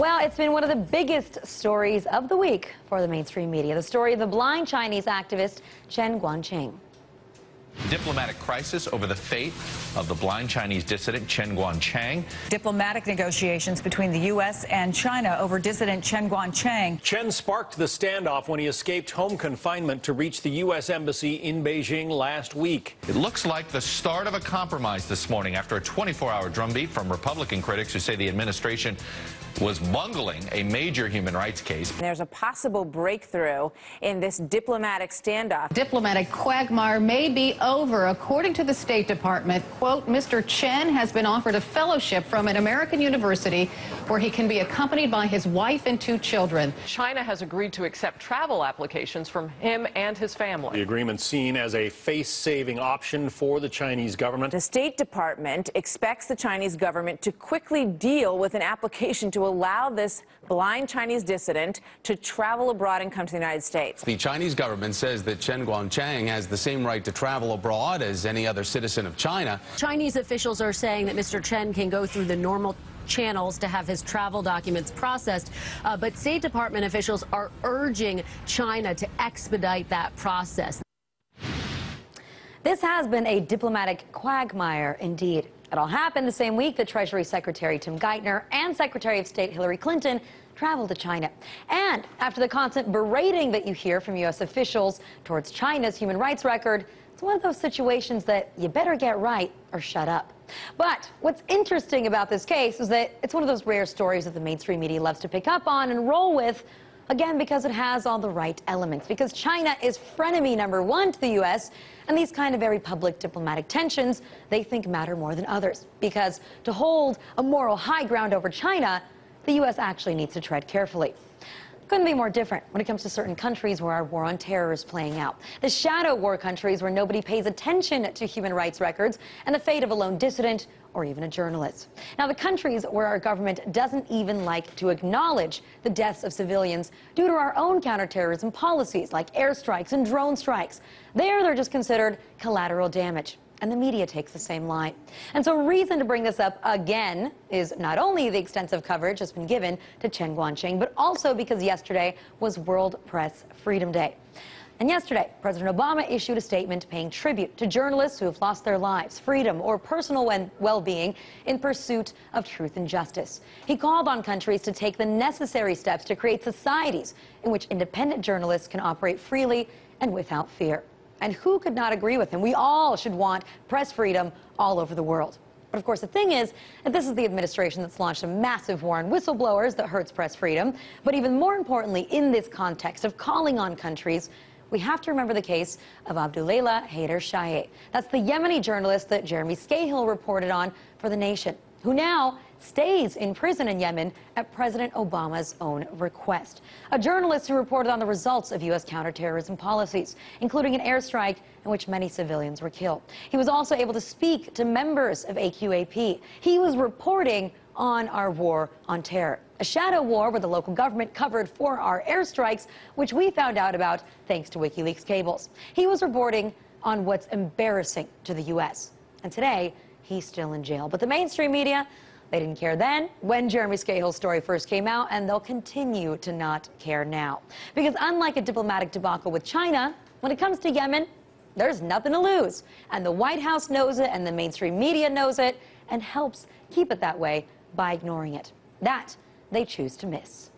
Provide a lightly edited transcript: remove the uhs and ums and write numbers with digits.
Well, it's been one of the biggest stories of the week for the mainstream media. The story of the blind Chinese activist Chen Guancheng. Diplomatic crisis over the fate of the blind Chinese dissident Chen Guancheng. Diplomatic negotiations between the U.S. and China over dissident Chen Guancheng. Chen sparked the standoff when he escaped home confinement to reach the U.S. Embassy in Beijing last week. It looks like the start of a compromise this morning after a 24-hour drumbeat from Republican critics who say the administration was bungling a major human rights case. There's a possible breakthrough in this diplomatic standoff. Diplomatic quagmire may be over. According to the State Department, quote, Mr. Chen has been offered a fellowship from an American university where he can be accompanied by his wife and 2 children. China has agreed to accept travel applications from him and his family. The agreement's seen as a face-saving option for the Chinese government. The State Department expects the Chinese government to quickly deal with an application to allow this blind Chinese dissident to travel abroad and come to the United States. The Chinese government says that Chen Guancheng has the same right to travel abroad as any other citizen of China. Chinese officials are saying that Mr. Chen can go through the normal channels to have his travel documents processed, but State Department officials are urging China to expedite that process. This has been a diplomatic quagmire indeed. It all happened the same week that Treasury Secretary Geithner and Secretary of State Hillary Clinton traveled to China. And after the constant berating that you hear from U.S. officials towards China's human rights record, it's one of those situations that you better get right or shut up. But what's interesting about this case is that it's one of those rare stories that the mainstream media loves to pick up on and roll with, again, because it has all the right elements. Because China is frenemy #1 to the U.S., and these kind of very public diplomatic tensions, they think matter more than others. Because to hold a moral high ground over China, the U.S. actually needs to tread carefully. Couldn't be more different when it comes to certain countries where our war on terror is playing out. The shadow war countries where nobody pays attention to human rights records and the fate of a lone dissident or even a journalist. Now, the countries where our government doesn't even like to acknowledge the deaths of civilians due to our own counterterrorism policies like airstrikes and drone strikes. There, they're just considered collateral damage. And the media takes the same line. And so reason to bring this up again is not only the extensive coverage that's been given to Chen Guancheng, but also because yesterday was World Press Freedom Day. And yesterday, President Obama issued a statement paying tribute to journalists who have lost their lives, freedom, or personal well-being in pursuit of truth and justice. He called on countries to take the necessary steps to create societies in which independent journalists can operate freely and without fear. And who could not agree with him? We all should want press freedom all over the world. But of course, the thing is that this is the administration that's launched a massive war on whistleblowers that hurts press freedom. But even more importantly, in this context of calling on countries, we have to remember the case of Abdulelah Haider Shaye. That's the Yemeni journalist that Jeremy Scahill reported on for The Nation, who now stays in prison in Yemen at President Obama's own request. A journalist who reported on the results of U.S. counterterrorism policies, including an airstrike in which many civilians were killed. He was also able to speak to members of AQAP. He was reporting on our war on terror, a shadow war where the local government covered for our airstrikes, which we found out about thanks to WikiLeaks cables. He was reporting on what's embarrassing to the U.S. And today, he's still in jail. But the mainstream media, they didn't care then when Jeremy Scahill's story first came out, and they'll continue to not care now. Because unlike a diplomatic debacle with China, when it comes to Yemen, there's nothing to lose. And the White House knows it, and the mainstream media knows it, and helps keep it that way by ignoring it. That they choose to miss.